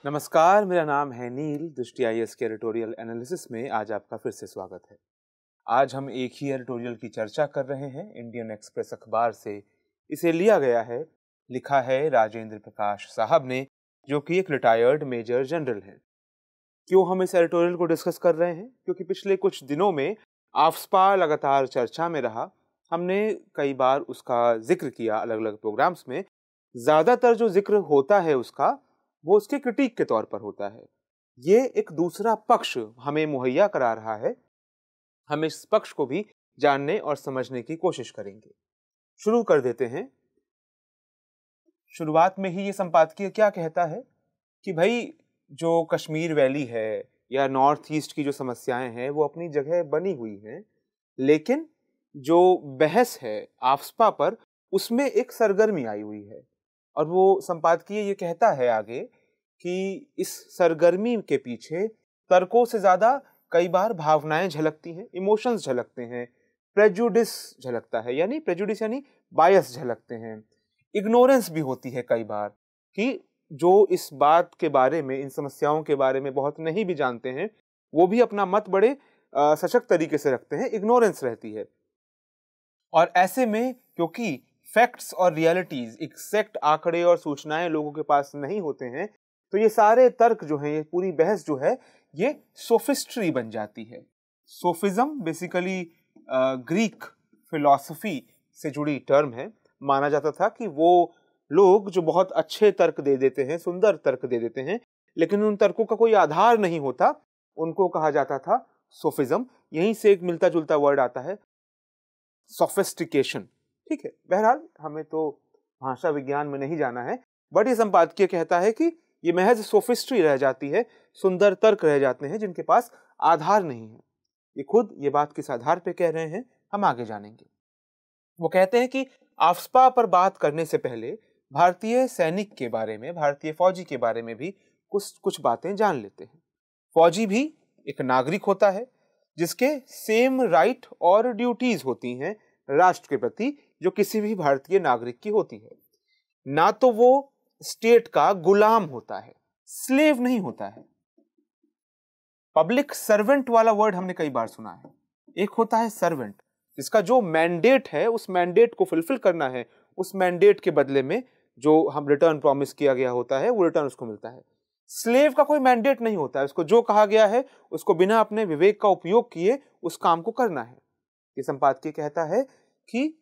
नमस्कार, मेरा नाम है नील। दृष्टि आईएएस के एडिटोरियल एनालिसिस में आज आपका फिर से स्वागत है। आज हम एक ही एडिटोरियल की चर्चा कर रहे हैं इंडियन एक्सप्रेस अखबार से। इसे लिया गया है, लिखा है राजेंद्र प्रकाश साहब ने, जो कि एक रिटायर्ड मेजर जनरल हैं। क्यों हम इस एडिटोरियल को डिस्कस कर रहे हैं? क्योंकि पिछले कुछ दिनों में आफ्सपा लगातार चर्चा में रहा। हमने कई बार उसका जिक्र किया अलग अलग प्रोग्राम्स में। ज़्यादातर जो जिक्र होता है उसका, वो उसके क्रिटिक के तौर पर होता है। ये एक दूसरा पक्ष हमें मुहैया करा रहा है। हम इस पक्ष को भी जानने और समझने की कोशिश करेंगे। शुरू कर देते हैं। शुरुआत में ही ये संपादकीय क्या कहता है कि भाई जो कश्मीर वैली है या नॉर्थ ईस्ट की जो समस्याएं हैं वो अपनी जगह बनी हुई हैं, लेकिन जो बहस है आफ्सपा पर उसमें एक सरगर्मी आई हुई है। और वो संपादकीय ये कहता है आगे कि इस सरगर्मी के पीछे तर्कों से ज्यादा कई बार भावनाएं झलकती हैं, इमोशंस झलकते हैं, प्रेजुडिस झलकता है, यानी प्रेजुडिस यानी बायस झलकते हैं, इग्नोरेंस भी होती है कई बार कि जो इस बात के बारे में, इन समस्याओं के बारे में बहुत नहीं भी जानते हैं, वो भी अपना मत बड़े सशक्त तरीके से रखते हैं, इग्नोरेंस रहती है। और ऐसे में क्योंकि फैक्ट्स और रियलिटीज, एग्जैक्ट आंकड़े और सूचनाएं लोगों के पास नहीं होते हैं, तो ये सारे तर्क जो हैं, ये पूरी बहस जो है, ये सोफिस्ट्री बन जाती है। सोफिज्म बेसिकली ग्रीक फिलॉसफी से जुड़ी टर्म है। माना जाता था कि वो लोग जो बहुत अच्छे तर्क दे देते हैं, सुंदर तर्क दे देते हैं, लेकिन उन तर्कों का कोई आधार नहीं होता, उनको कहा जाता था सोफिज्म। यहीं से एक मिलता जुलता वर्ड आता है सोफिस्टिकेशन। ठीक है, बहरहाल हमें तो भाषा विज्ञान में नहीं जाना है, बट ये संपादकीय कहता है कि ये महज सोफिस्ट्री रह जाती है, सुंदर तर्क रह जाते हैं जिनके पास आधार नहीं है। ये खुद ये बात किस आधार पे कह रहे हैं, हम आगे जानेंगे। वो कहते हैं कि आफ्सपा पर बात करने से पहले भारतीय सैनिक के बारे में, भारतीय फौजी के बारे में भी कुछ बातें जान लेते हैं। फौजी भी एक नागरिक होता है जिसके सेम राइट और ड्यूटीज होती हैं राष्ट्र के प्रति, जो किसी भी भारतीय नागरिक की होती है। ना तो वो स्टेट का गुलाम होता है, स्लेव नहीं होता है। पब्लिक सर्वेंट वाला वर्ड हमने कई बार सुना है। एक होता है सर्वेंट, जिसका जो मैंडेट है उस मैंडेट को फुलफिल करना है, उस मैंडेट के बदले में जो हम रिटर्न प्रॉमिस किया गया होता है वो रिटर्न उसको मिलता है। स्लेव का कोई मैंडेट नहीं होता है, उसको जो कहा गया है उसको बिना अपने विवेक का उपयोग किए उस काम को करना है। ये संपादकीय कहता है कि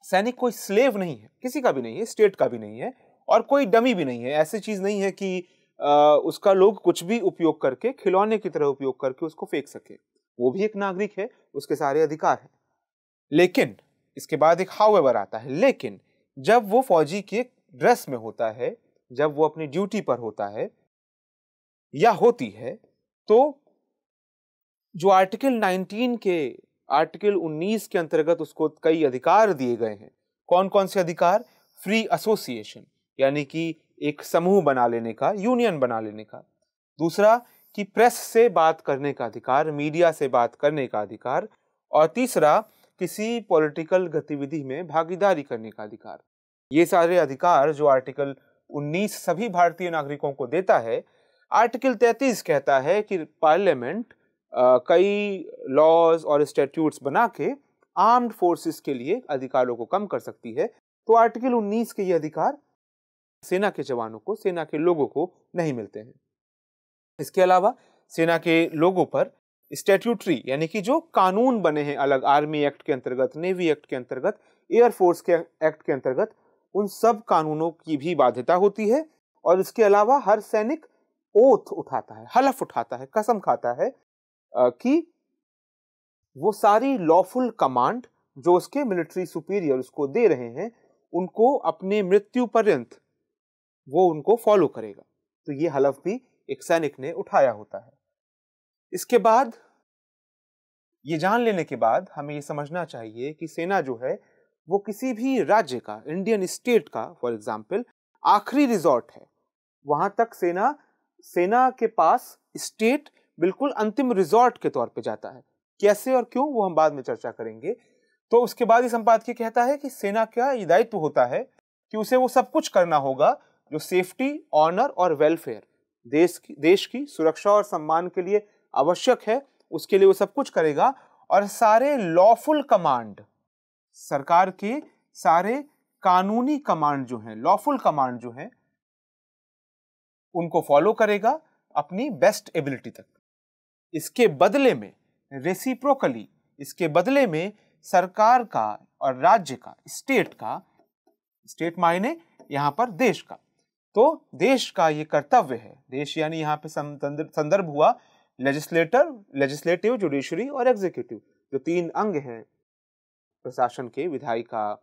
सैनिक कोई स्लेव नहीं है, किसी का भी नहीं है, स्टेट का भी नहीं है, और कोई डमी भी नहीं है। ऐसी चीज नहीं है कि उसका लोग कुछ भी उपयोग करके, खिलौने की तरह उपयोग करके उसको फेंक सके। वो भी एक नागरिक है, उसके सारे अधिकार हैं। लेकिन इसके बाद एक हाउएवर आता है, लेकिन जब वो फौजी के ड्रेस में होता है, जब वो अपनी ड्यूटी पर होता है या होती है, तो जो आर्टिकल 19 के अंतर्गत उसको कई अधिकार दिए गए हैं। कौन कौन से अधिकार? फ्री एसोसिएशन, यानी कि एक समूह बना लेने का, यूनियन बना लेने का। दूसरा कि प्रेस से बात करने का अधिकार, मीडिया से बात करने का अधिकार। और तीसरा किसी पॉलिटिकल गतिविधि में भागीदारी करने का अधिकार। ये सारे अधिकार जो आर्टिकल 19 सभी भारतीय नागरिकों को देता है। आर्टिकल 33 कहता है कि पार्लियामेंट कई लॉज और स्टैट्यूट्स बना के आर्म्ड फोर्सेस के लिए अधिकारों को कम कर सकती है। तो आर्टिकल 19 के ये अधिकार सेना के जवानों को, सेना के लोगों को नहीं मिलते हैं। इसके अलावा सेना के लोगों पर स्टैट्यूटरी, यानी कि जो कानून बने हैं अलग, आर्मी एक्ट के अंतर्गत, नेवी एक्ट के अंतर्गत, एयरफोर्स के एक्ट के अंतर्गत, उन सब कानूनों की भी बाध्यता होती है। और इसके अलावा हर सैनिक ओथ उठाता है, हलफ उठाता है, कसम खाता है कि वो सारी लॉफुल कमांड जो उसके मिलिट्री सुपीरियर उसको दे रहे हैं, उनको अपने मृत्यु पर्यंत वो उनको फॉलो करेगा। तो ये हलफ भी एक सैनिक ने उठाया होता है। इसके बाद, ये जान लेने के बाद हमें ये समझना चाहिए कि सेना जो है वो किसी भी राज्य का, इंडियन स्टेट का फॉर एग्जाम्पल, आखिरी रिजॉर्ट है। वहां तक सेना के पास स्टेट बिल्कुल अंतिम रिजॉर्ट के तौर पे जाता है। कैसे और क्यों, वो हम बाद में चर्चा करेंगे। तो उसके बाद ये संपादकीय कहता है कि सेना का ये दायित्व होता है कि उसे वो सब कुछ करना होगा जो सेफ्टी, ऑनर और वेलफेयर, देश की सुरक्षा और सम्मान के लिए आवश्यक है, उसके लिए वो सब कुछ करेगा। और सारे लॉफुल कमांड, सरकार के सारे कानूनी कमांड जो हैं, लॉफुल कमांड जो हैं, उनको फॉलो करेगा अपनी बेस्ट एबिलिटी तक। इसके बदले में रेसिप्रोकली, इसके बदले में सरकार का और राज्य का, स्टेट का, स्टेट मायने यहां पर देश का, तो देश का ये कर्तव्य है, देश यानी यहां पे संदर्भ हुआ लेजिस्लेटिव, जुडिशरी और एग्जीक्यूटिव, जो तीन अंग हैं प्रशासन के, विधायिका,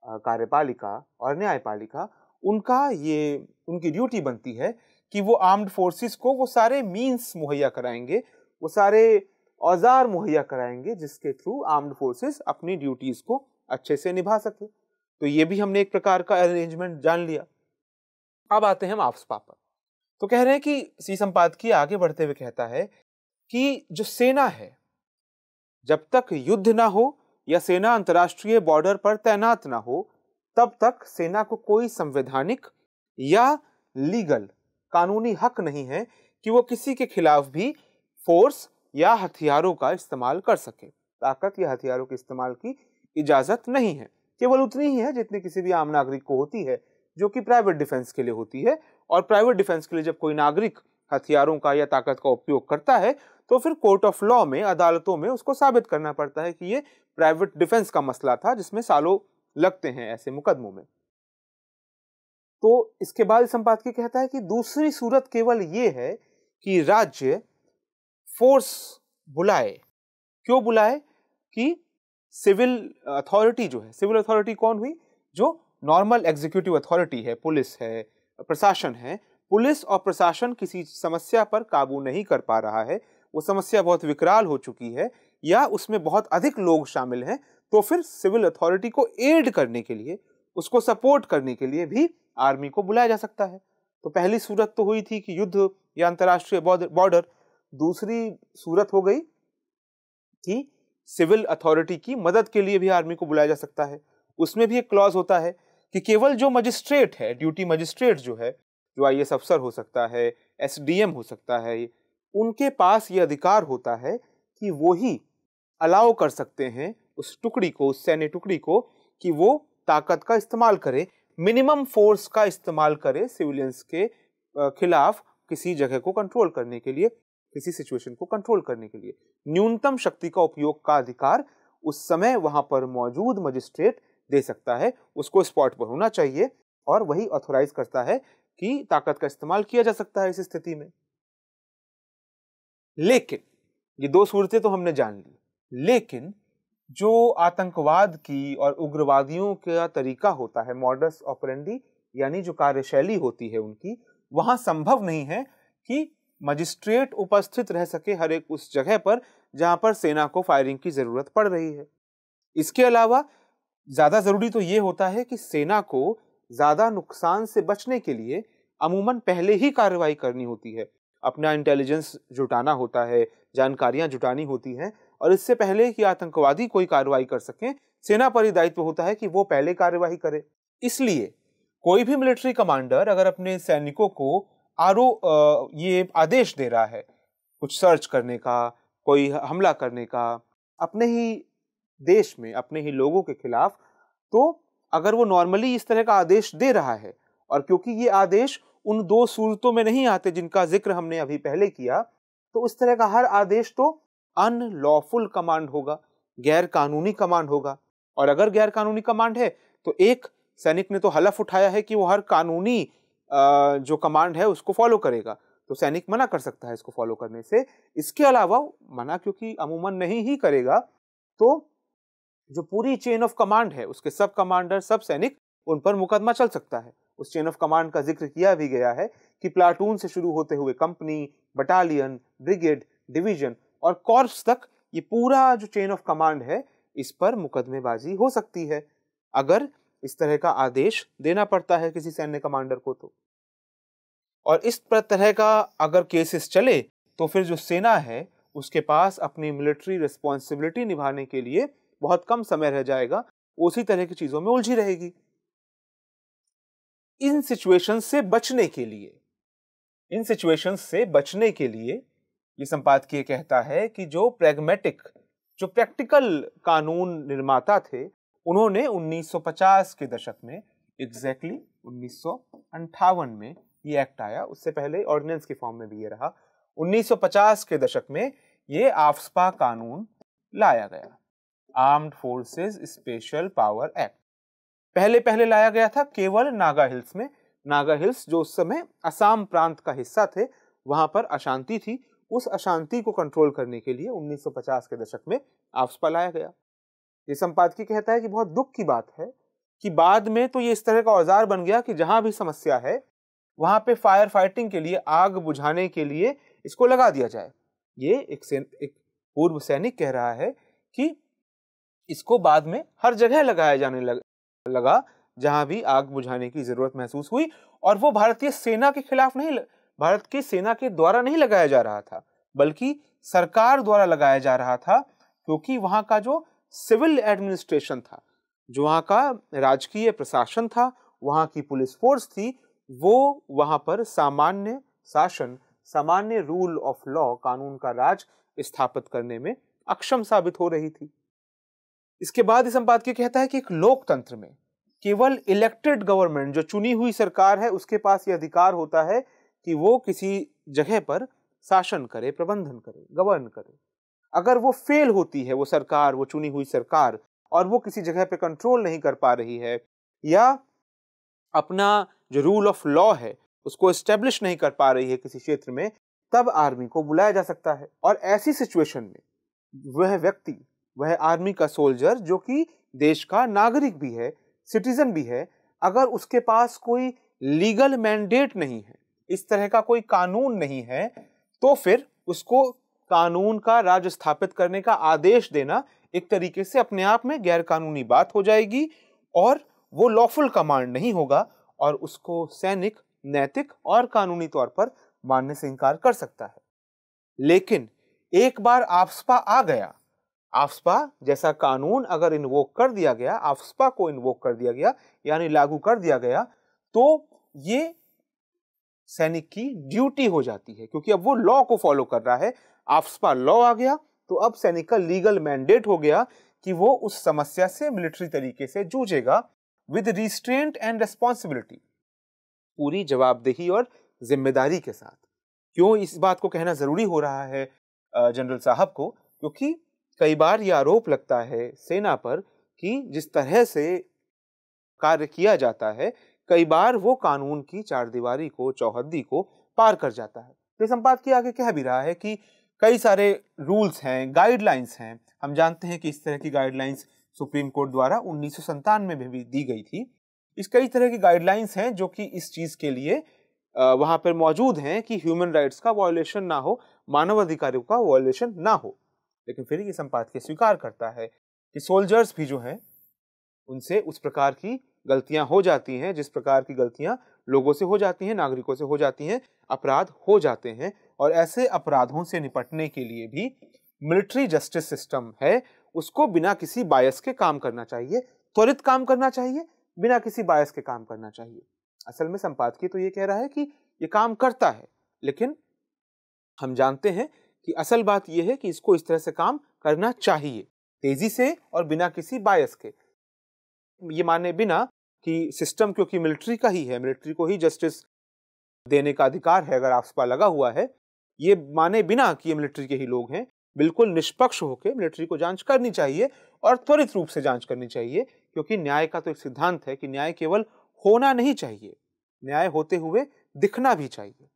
कार्यपालिका और न्यायपालिका, उनकी ड्यूटी बनती है कि वो आर्म्ड फोर्सेस को वो सारे मीन्स मुहैया कराएंगे, वो सारे औजार मुहैया कराएंगे जिसके थ्रू आर्म्ड फोर्सेस अपनी ड्यूटीज को अच्छे से निभा सके। तो ये भी हमने एक प्रकार का अरेंजमेंट जान लिया। अब आते हैं हम आफ्स्पा पर। तो कह रहे हैं कि सी संपादकीय आगे बढ़ते हुए कहता है कि जो सेना है, जब तक युद्ध ना हो या सेना अंतर्राष्ट्रीय बॉर्डर पर तैनात ना हो, तब तक सेना को कोई संवैधानिक या लीगल, कानूनी हक नहीं है कि वो किसी के खिलाफ भी फोर्स या हथियारों का इस्तेमाल कर सके। ताकत या हथियारों के इस्तेमाल की इजाजत नहीं है, केवल उतनी ही है जितनी किसी भी आम नागरिक को होती है, जो कि प्राइवेट डिफेंस के लिए होती है। और प्राइवेट डिफेंस के लिए जब कोई नागरिक हथियारों का या ताकत का उपयोग करता है, तो फिर कोर्ट ऑफ लॉ में, अदालतों में उसको साबित करना पड़ता है कि ये प्राइवेट डिफेंस का मसला था, जिसमें सालों लगते हैं ऐसे मुकदमों में। तो इसके बाद संपादकीय कहता है कि दूसरी सूरत केवल ये है कि राज्य फोर्स बुलाए। क्यों बुलाए? कि सिविल अथॉरिटी जो है, सिविल अथॉरिटी कौन हुई? जो नॉर्मल एग्जीक्यूटिव अथॉरिटी है, पुलिस है, प्रशासन है। पुलिस और प्रशासन किसी समस्या पर काबू नहीं कर पा रहा है, वो समस्या बहुत विकराल हो चुकी है या उसमें बहुत अधिक लोग शामिल हैं, तो फिर सिविल अथॉरिटी को एड करने के लिए, उसको सपोर्ट करने के लिए भी आर्मी को बुलाया जा सकता है। तो पहली सूरत तो हुई थी कि युद्ध या अंतर्राष्ट्रीय बॉर्डर। दूसरी सूरत हो गई कि सिविल अथॉरिटी की मदद के लिए भी आर्मी को बुलाया जा सकता है। उसमें भी एक क्लॉज होता है कि केवल जो मजिस्ट्रेट है, ड्यूटी मजिस्ट्रेट जो है, जो आईएएस अफसर हो सकता है, एसडीएम हो सकता है, उनके पास ये अधिकार होता है कि वो ही अलाउ कर सकते हैं उस टुकड़ी को, उस सैन्य टुकड़ी को, कि वो ताकत का इस्तेमाल करे, मिनिमम फोर्स का इस्तेमाल करे सिविलियंस के खिलाफ किसी जगह को कंट्रोल करने के लिए, किसी सिचुएशन को कंट्रोल करने के लिए। न्यूनतम शक्ति का उपयोग का अधिकार उस समय वहां पर मौजूद मजिस्ट्रेट दे सकता है, उसको स्पॉट पर होना चाहिए और वही ऑथोराइज करता है कि ताकत का इस्तेमाल किया जा सकता है इस स्थिति में। लेकिन ये दो सूरतें तो हमने जान ली, लेकिन जो आतंकवाद की और उग्रवादियों का तरीका होता है, मॉडस ऑपरेंडी, यानी जो कार्यशैली होती है उनकी, वहां संभव नहीं है कि मजिस्ट्रेट उपस्थित रह सके हर एक उस जगह पर जहां पर सेना को फायरिंग की जरूरत पड़ रही है। इसके अलावा ज्यादा जरूरी तो यह होता है कि सेना को ज्यादा नुकसान से बचने के लिए अमूमन पहले ही कार्रवाई करनी होती है, अपना इंटेलिजेंस जुटाना होता है, जानकारियां जुटानी होती हैं, और इससे पहले कि आतंकवादी कोई कार्रवाई कर सकें, सेना पर ही दायित्व होता है कि वो पहले कार्यवाही करे। इसलिए कोई भी मिलिट्री कमांडर अगर अपने सैनिकों को ये आदेश दे रहा है कुछ सर्च करने का, कोई हमला करने का अपने ही देश में, अपने ही लोगों के खिलाफ, तो अगर वो नॉर्मली इस तरह का आदेश दे रहा है, और क्योंकि ये आदेश उन दो सूरतों में नहीं आते जिनका जिक्र हमने अभी पहले किया, तो उस तरह का हर आदेश तो अनलॉफुल कमांड होगा, गैर कानूनी कमांड होगा। और अगर गैर कानूनी कमांड है तो एक सैनिक ने तो हलफ उठाया है कि वो हर कानूनी जो कमांड है उसको फॉलो करेगा, तो सैनिक मना कर सकता है इसको फॉलो करने से। इसके अलावा मना क्योंकि अमूमन नहीं ही करेगा, तो जो पूरी चेन ऑफ कमांड है, उसके सब कमांडर, सब सैनिक, उन पर मुकदमा चल सकता है। उस चेन ऑफ कमांड का जिक्र किया भी गया है कि प्लाटून से शुरू होते हुए कंपनी, बटालियन, ब्रिगेड, डिवीजन और कॉर्प्स तक ये पूरा जो चेन ऑफ कमांड है, इस पर मुकदमेबाजी हो सकती है अगर इस तरह का आदेश देना पड़ता है किसी सैन्य कमांडर को। तो और इस तरह का अगर केसेस चले, तो फिर जो सेना है उसके पास अपनी मिलिट्री रिस्पॉन्सिबिलिटी निभाने के लिए बहुत कम समय रह जाएगा, उसी तरह की चीजों में उलझी रहेगी। इन सिचुएशन से बचने के लिए इन सिचुएशंस से बचने के लिए ये संपादकीय कहता है कि जो प्रैक्टिकल कानून निर्माता थे, उन्होंने 1950 के दशक में, एग्जैक्टली 1958 में ये एक्ट आया, उससे पहले ऑर्डिनेंस के फॉर्म में भी ये रहा। 1950 के दशक में ये आफ्स्पा कानून लाया गया, armed forces special power act. पहले लाया गया था केवल नागा हिल्स में। नागा हिल्स जो उस समय असम प्रांत का हिस्सा थे, वहां पर अशांति थी। उस अशांति को कंट्रोल करने के लिए 1950 के दशक में आफ्स्पा लाया गया। ये संपादकीय कहता है कि बहुत दुख की बात है कि बाद में तो ये इस तरह का औजार बन गया कि जहां भी समस्या है वहां पे फायर फाइटिंग के लिए, आग बुझाने के लिए इसको लगा दिया जाए। ये एक पूर्व सैनिक कह रहा है कि इसको बाद में हर जगह लगाया जाने लगा जहां भी आग बुझाने की जरूरत महसूस हुई, और वो भारतीय सेना के खिलाफ नहीं, भारत की सेना के द्वारा नहीं लगाया जा रहा था, बल्कि सरकार द्वारा लगाया जा रहा था, क्योंकि वहां का जो सिविल एडमिनिस्ट्रेशन था, जो वहां का राजकीय प्रशासन था, वहां की पुलिस फोर्स थी, वो वहां पर सामान्य शासन, सामान्य रूल ऑफ लॉ, कानून का राज स्थापित करने में अक्षम साबित हो रही थी। इसके बाद इस संपादकीय कहता है कि एक लोकतंत्र में केवल इलेक्टेड गवर्नमेंट, जो चुनी हुई सरकार है, उसके पास यह अधिकार होता है कि वो किसी जगह पर शासन करे, प्रबंधन करे, गवर्न करे। अगर वो फेल होती है, वो सरकार, वो चुनी हुई सरकार, और वो किसी जगह पे कंट्रोल नहीं कर पा रही है, या अपना जो रूल ऑफ लॉ है उसको एस्टेब्लिश नहीं कर पा रही है किसी क्षेत्र में, तब आर्मी को बुलाया जा सकता है। और ऐसी सिचुएशन में वह व्यक्ति, वह आर्मी का सोल्जर, जो कि देश का नागरिक भी है, सिटीजन भी है, अगर उसके पास कोई लीगल मैंडेट नहीं है, इस तरह का कोई कानून नहीं है, तो फिर उसको कानून का राज स्थापित करने का आदेश देना एक तरीके से अपने आप में गैर कानूनी बात हो जाएगी, और वो लॉफुल कमांड नहीं होगा, और उसको सैनिक नैतिक और कानूनी तौर पर मानने से इनकार कर सकता है। लेकिन एक बार आफ्स्पा आ गया, आफ्स्पा जैसा कानून अगर इन्वोक कर दिया गया, आफ्स्पा को इन्वोक कर दिया गया, यानी लागू कर दिया गया, तो ये सैनिक की ड्यूटी हो जाती है, क्योंकि अब वो लॉ को फॉलो कर रहा है। आफ्स्पा लॉ आ गया तो अब सैनिक का लीगल मैंडेट हो गया कि वो उस समस्या से मिलिट्री तरीके से जूझेगा, विद रिस्ट्रेंट एंड रेस्पॉन्सिबिलिटी, पूरी जवाबदेही और जिम्मेदारी के साथ। क्यों इस बात को कहना जरूरी हो रहा है जनरल साहब को? क्योंकि कई बार यह आरोप लगता है सेना पर कि जिस तरह से कार्य किया जाता है, कई बार वो कानून की चारदीवारी को, चौहद्दी को पार कर जाता है। तो संपादकीय आगे कह भी रहा है कि कई सारे रूल्स हैं, गाइडलाइंस हैं। हम जानते हैं कि इस तरह की गाइडलाइंस सुप्रीम कोर्ट द्वारा 1997 में भी दी गई थी। इस कई तरह की गाइडलाइंस हैं जो कि इस चीज के लिए वहां पर मौजूद हैं कि ह्यूमन राइट्स का वायलेशन ना हो, मानव अधिकारों का वायलेशन ना हो। लेकिन फिर ये संपादकीय स्वीकार करता है कि सोल्जर्स भी जो हैं, उनसे उस प्रकार की गलतियां हो जाती हैं जिस प्रकार की गलतियां लोगों से हो जाती हैं, नागरिकों से हो जाती हैं, अपराध हो जाते हैं। और ऐसे अपराधों से निपटने के लिए भी मिलिट्री जस्टिस सिस्टम है, उसको बिना किसी बायस के काम करना चाहिए, त्वरित काम करना चाहिए, बिना किसी बायस के काम करना चाहिए। असल में संपादकीय तो ये कह रहा है कि ये काम करता है, लेकिन हम जानते हैं कि असल बात यह है कि इसको इस तरह से काम करना चाहिए, तेजी से और बिना किसी बायस के। ये माने बिना कि सिस्टम क्योंकि मिलिट्री का ही है, मिलिट्री को ही जस्टिस देने का अधिकार है अगर आफ्स्पा लगा हुआ है, ये माने बिना कि ये मिलिट्री के ही लोग हैं, बिल्कुल निष्पक्ष होकर मिलिट्री को जांच करनी चाहिए और त्वरित रूप से जांच करनी चाहिए। क्योंकि न्याय का तो एक सिद्धांत है कि न्याय केवल होना नहीं चाहिए, न्याय होते हुए दिखना भी चाहिए।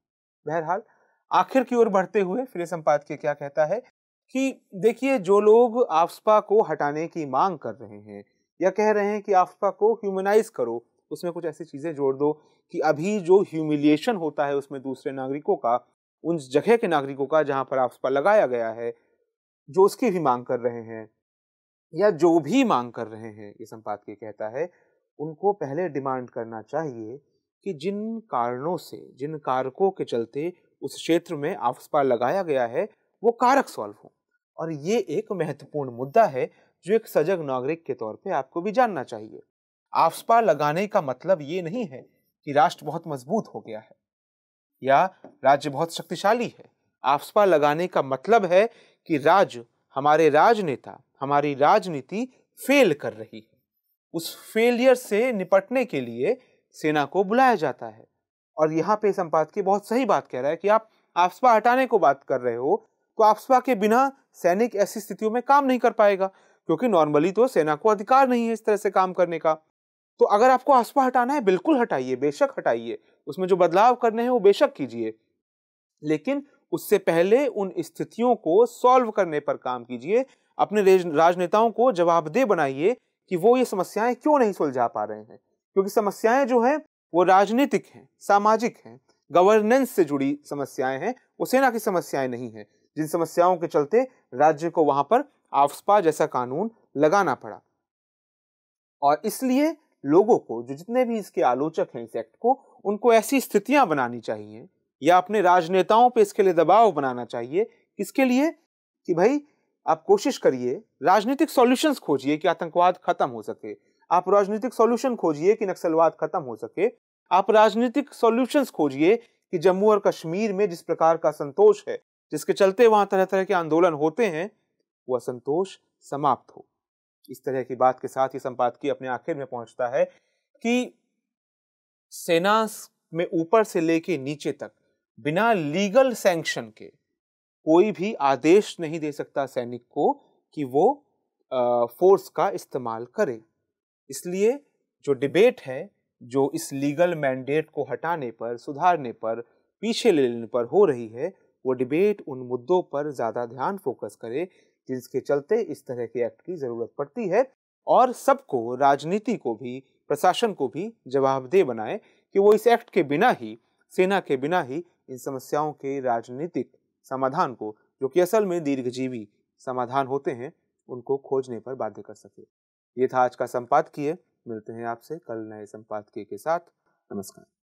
बहरहाल आखिर की ओर बढ़ते हुए फिर संपादकीय क्या कहता है कि देखिए, जो लोग आफ्स्पा को हटाने की मांग कर रहे हैं या कह रहे हैं कि आफ्स्पा को ह्यूमनाइज करो, उसमें कुछ ऐसी चीजें जोड़ दो कि अभी जो ह्यूमिलिएशन होता है उसमें दूसरे नागरिकों का, उन जगह के नागरिकों का जहां पर आफ्स्पा लगाया गया है, जो उसकी भी मांग कर रहे हैं या जो भी मांग कर रहे हैं, ये संपादकीय कहता है, उनको पहले डिमांड करना चाहिए कि जिन कारणों से, जिन कारकों के चलते उस क्षेत्र में आफ्स्पा लगाया गया है, वो कारक सॉल्व हो। और ये एक महत्वपूर्ण मुद्दा है जो एक सजग नागरिक के तौर पे आपको भी जानना चाहिए। आफ्स्पा लगाने का मतलब ये नहीं है कि राष्ट्र बहुत मजबूत हो गया है। या राज्य बहुत शक्तिशाली है। आफ्स्पा लगाने का मतलब है कि राज्य, हमारे राजनेता, हमारी राजनीति फेल कर रही है। उस फेलियर से निपटने के लिए सेना को बुलाया जाता है। और यहाँ पे संपादकीय बहुत सही बात कह रहा है कि आप आफ्स्पा हटाने को बात कर रहे हो, तो आफ्स्पा के बिना सैनिक ऐसी स्थितियों में काम नहीं कर पाएगा, क्योंकि नॉर्मली तो सेना को अधिकार नहीं है इस तरह से काम करने का। तो अगर आपको आफ्स्पा हटाना है, बिल्कुल हटाइए, बेशक हटाइए, उसमें जो बदलाव करने हैं वो बेशक कीजिए, लेकिन उससे पहले उन स्थितियों को सॉल्व करने पर काम कीजिए। अपने राजनेताओं को जवाबदेह बनाइए कि वो ये समस्याएं क्यों नहीं सुलझा पा रहे हैं, क्योंकि समस्याएं जो हैं वो राजनीतिक हैं, सामाजिक हैं, गवर्नेंस से जुड़ी समस्याएं हैं, वो सेना की समस्याएं नहीं हैं, जिन समस्याओं के चलते राज्य को वहां पर आफ्स्पा जैसा कानून लगाना पड़ा। और इसलिए लोगों को, जो जितने भी इसके आलोचक हैं इस एक्ट को, उनको ऐसी स्थितियां बनानी चाहिए या अपने राजनेताओं पे इसके लिए दबाव बनाना चाहिए। किसके लिए? कि भाई आप कोशिश करिए, राजनीतिक सॉल्यूशंस खोजिए कि आतंकवाद खत्म हो सके, आप राजनीतिक सॉल्यूशन खोजिए कि नक्सलवाद खत्म हो सके, आप राजनीतिक सॉल्यूशंस खोजिए कि जम्मू और कश्मीर में जिस प्रकार का असंतोष है, जिसके चलते वहां तरह तरह के आंदोलन होते हैं, वो असंतोष समाप्त हो। इस तरह की बात के साथ ही संपादकीय अपने आखिर में पहुंचता है कि सेना में ऊपर से लेके नीचे तक बिना लीगल सैंक्शन के कोई भी आदेश नहीं दे सकता सैनिक को कि वो फोर्स का इस्तेमाल करे। इसलिए जो डिबेट है, जो इस लीगल मैंडेट को हटाने पर, सुधारने पर, पीछे ले लेने पर हो रही है, वो डिबेट उन मुद्दों पर ज्यादा ध्यान फोकस करे जिसके चलते इस तरह के एक्ट की जरूरत पड़ती है, और सबको, राजनीति को भी, प्रशासन को भी जवाबदेह बनाए कि वो इस एक्ट के बिना ही, सेना के बिना ही इन समस्याओं के राजनीतिक समाधान को, जो कि असल में दीर्घजीवी समाधान होते हैं, उनको खोजने पर बाध्य कर सके। ये था आज का संपादकीय। मिलते हैं आपसे कल नए संपादकीय के साथ। नमस्कार।